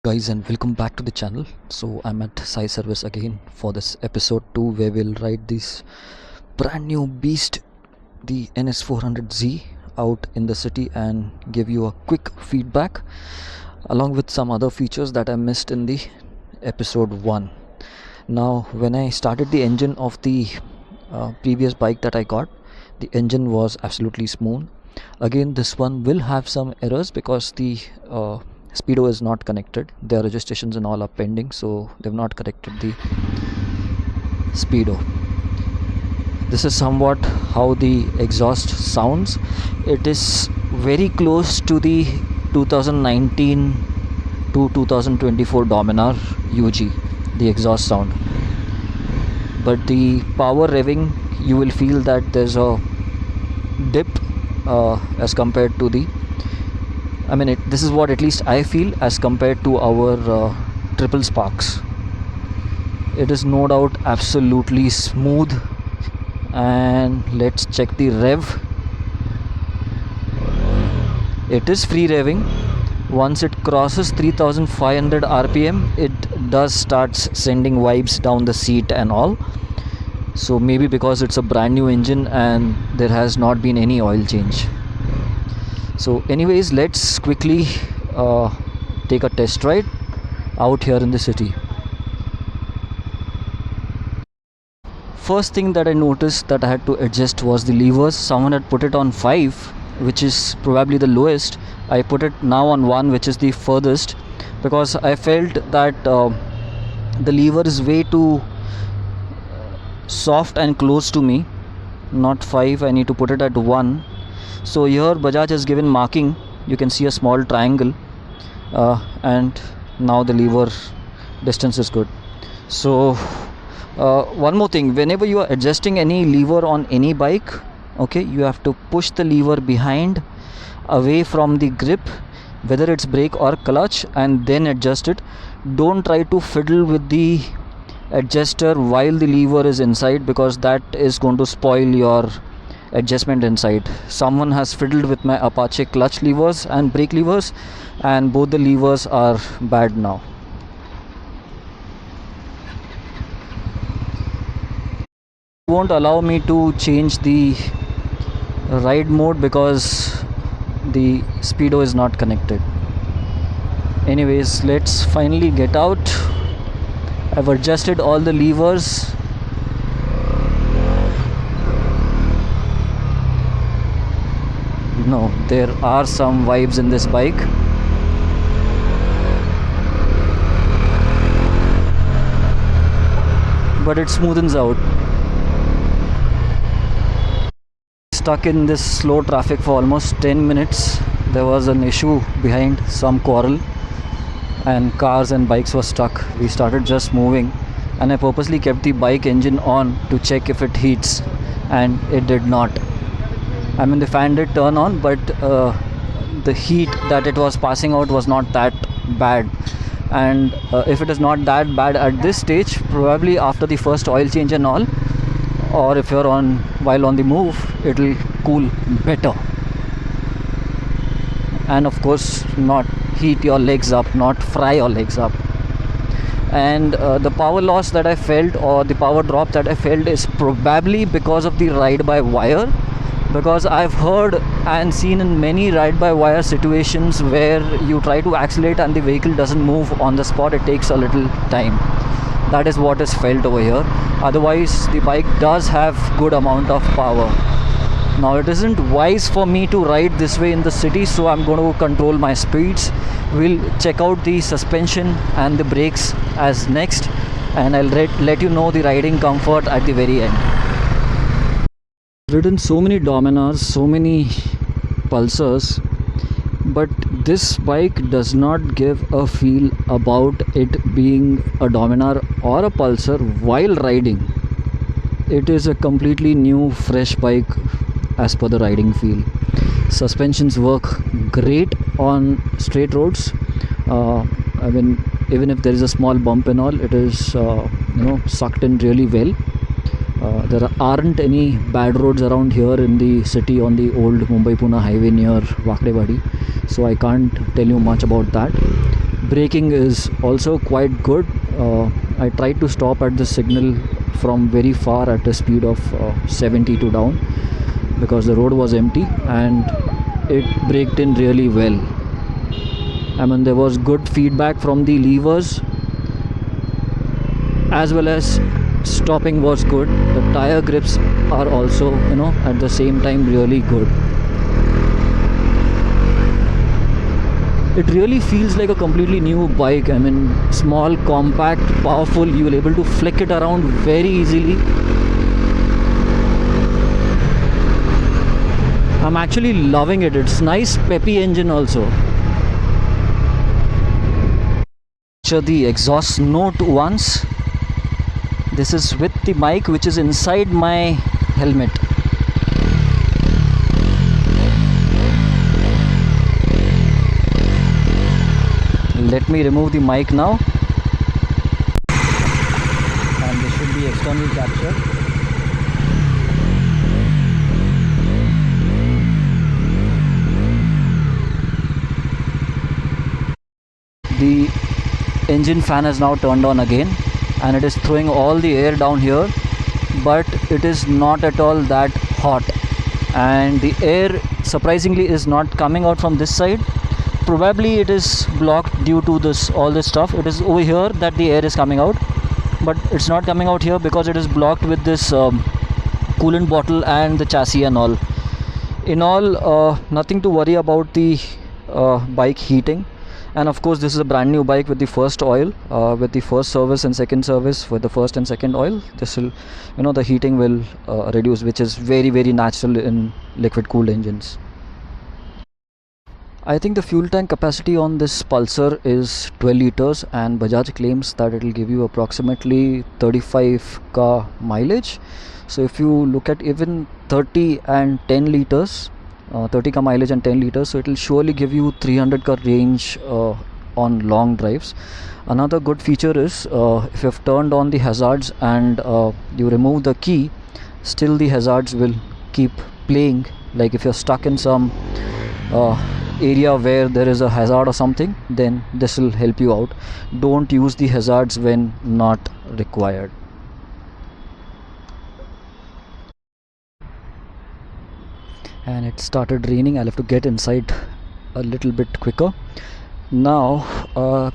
guys, and welcome back to the channel. So I'm at Sai Service again for this episode 2, where we'll ride this brand new beast, the NS400Z, out in the city and give you a quick feedback along with some other features that I missed in the episode 1. Now when I started the engine of the previous bike that I got, the engine was absolutely smooth. Again, this one will have some errors because the speedo is not connected. Their registrations and all are pending, so they've not connected the speedo. This is somewhat how the exhaust sounds. It is very close to the 2019 to 2024 Dominar UG, the exhaust sound, but the power revving, you will feel that there's a dip as compared to the this is what at least I feel as compared to our triple sparks. It is no doubt absolutely smooth. And let's check the rev. It is free revving. Once it crosses 3500 rpm, it does start sending vibes down the seat and all. So maybe because it's a brand new engine and there has not been any oil change. So anyways, let's quickly take a test ride out here in the city. First thing that I noticed that I had to adjust was the levers. Someone had put it on 5, which is probably the lowest. I put it now on 1, which is the furthest, because I felt that the lever is way too soft and close to me. Not 5, I need to put it at 1. So here Bajaj has given marking. You can see a small triangle, and now the lever distance is good. So one more thing, whenever you are adjusting any lever on any bike, okay, you have to push the lever behind, away from the grip, whether it's brake or clutch, and then adjust it. Don't try to fiddle with the adjuster while the lever is inside, because that is going to spoil your adjustment inside. Someone has fiddled with my Apache clutch levers and brake levers, and both the levers are bad now. Won't allow me to change the ride mode because the speedo is not connected. Anyways, let's finally get out. I've adjusted all the levers. No, there are some vibes in this bike. But it smoothens out. Stuck in this slow traffic for almost 10 minutes. There was an issue behind, some quarrel, and cars and bikes were stuck. We started just moving, and I purposely kept the bike engine on to check if it heats, and it did not. The fan did turn on, but the heat that it was passing out was not that bad. And if it is not that bad at this stage, probably after the first oil change and all, or if you're while on the move, it'll cool better. And of course, not heat your legs up, not fry your legs up. And the power loss that I felt, or the power drop that I felt, is probably because of the ride-by-wire. Because I've heard and seen in many ride-by-wire situations where you try to accelerate and the vehicle doesn't move on the spot. It takes a little time. That is what is felt over here. Otherwise, the bike does have good amount of power. Now, it isn't wise for me to ride this way in the city, so I'm going to control my speeds. We'll check out the suspension and the brakes as next, and I'll let you know the riding comfort at the very end. Ridden so many Dominars, so many Pulsars, but this bike does not give a feel about it being a Dominar or a Pulsar while riding. It is a completely new, fresh bike as per the riding feel. Suspensions work great on straight roads. Even if there is a small bump and all, it is sucked in really well. There aren't any bad roads around here in the city on the old Mumbai-Pune highway near Wakdewadi, so I can't tell you much about that. Braking is also quite good. I tried to stop at the signal from very far at a speed of 72 down because the road was empty, and it braked in really well. I mean, there was good feedback from the levers, as well as stopping was good. The tire grips are also, at the same time really good. It really feels like a completely new bike. I mean, small, compact, powerful. You will be able to flick it around very easily. I'm actually loving it. It's nice, peppy engine also. The exhaust note once. This is with the mic which is inside my helmet. Let me remove the mic now. And this should be external capture. The engine fan is now turned on again, and it is throwing all the air down here, but it is not at all that hot, and the air surprisingly is not coming out from this side. Probably it is blocked due to all this stuff. It is over here that the air is coming out, but it's not coming out here because it is blocked with this coolant bottle and the chassis and all. In all, nothing to worry about the bike heating. And of course, this is a brand new bike with the first oil, with the first service and second service with the first and second oil. This will, the heating will reduce, which is very, very natural in liquid cooled engines. I think the fuel tank capacity on this Pulsar is 12 liters, and Bajaj claims that it will give you approximately 35 ka mileage. So if you look at even 30 and 10 liters, 30 ka mileage and 10 liters, so it will surely give you 300 ka range on long drives. Another good feature is if you have turned on the hazards and you remove the key, still the hazards will keep playing. Like if you're stuck in some area where there is a hazard or something, then this will help you out. Don't use the hazards when not required. And it started raining. I'll have to get inside a little bit quicker. Now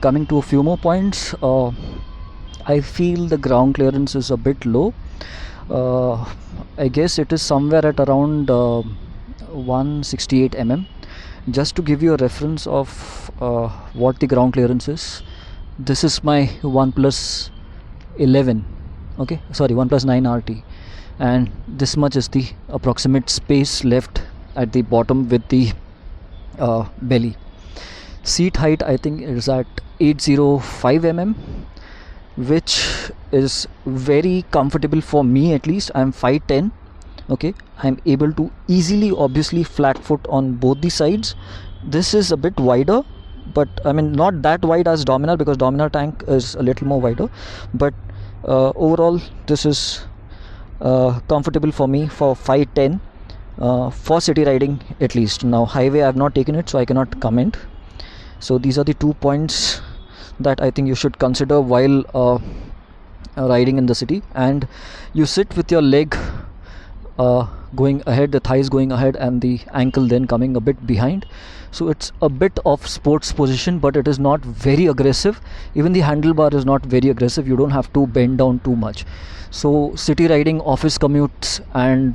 coming to a few more points, I feel the ground clearance is a bit low. I guess it is somewhere at around 168 mm. Just to give you a reference of what the ground clearance is, this is my OnePlus 11, okay, sorry, OnePlus 9 RT, and this much is the approximate space left at the bottom with the belly. Seat height I think is at 805 mm, which is very comfortable for me. At least I'm 5'10", okay. I'm able to easily, obviously, flat foot on both the sides. This is a bit wider, but I mean not that wide as Dominar, because Dominar tank is a little more wider, but overall this is comfortable for me for 5'10", for city riding at least. Now highway I have not taken it, so I cannot comment. So these are the 2 points that I think you should consider while riding in the city. And you sit with your leg going ahead, the thighs going ahead, and the ankle then coming a bit behind. So it's a bit of sports position, but it is not very aggressive. Even the handlebar is not very aggressive. You don't have to bend down too much. So city riding, office commutes, and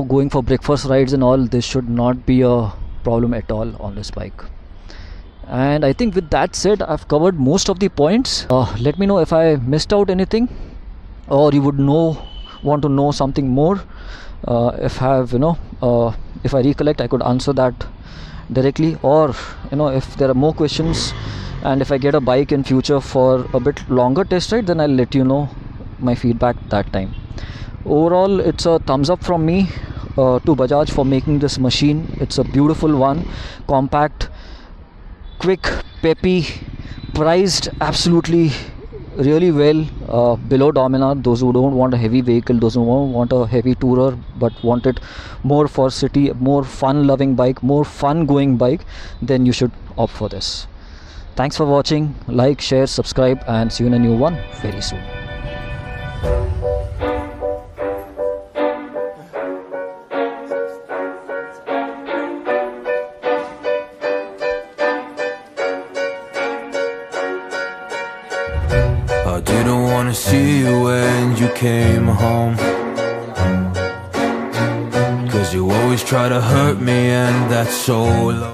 going for breakfast rides and all, this should not be a problem at all on this bike. And I think with that said, I've covered most of the points. Let me know if I missed out anything, or you would want to know something more. If I have if I recollect, I could answer that directly, or if there are more questions, and if I get a bike in future for a bit longer test ride, then I'll let you know my feedback that time. Overall, it's a thumbs up from me to Bajaj for making this machine. It's a beautiful one, compact, quick, peppy, priced absolutely really well below Dominar. Those who don't want a heavy vehicle, those who don't want a heavy tourer but want it more for city, more fun loving bike, more fun going bike, then you should opt for this. Thanks for watching. Like, share, subscribe, and see you in a new one very soon. I didn't wanna see you when you came home, 'cause you always try to hurt me, and that's so low.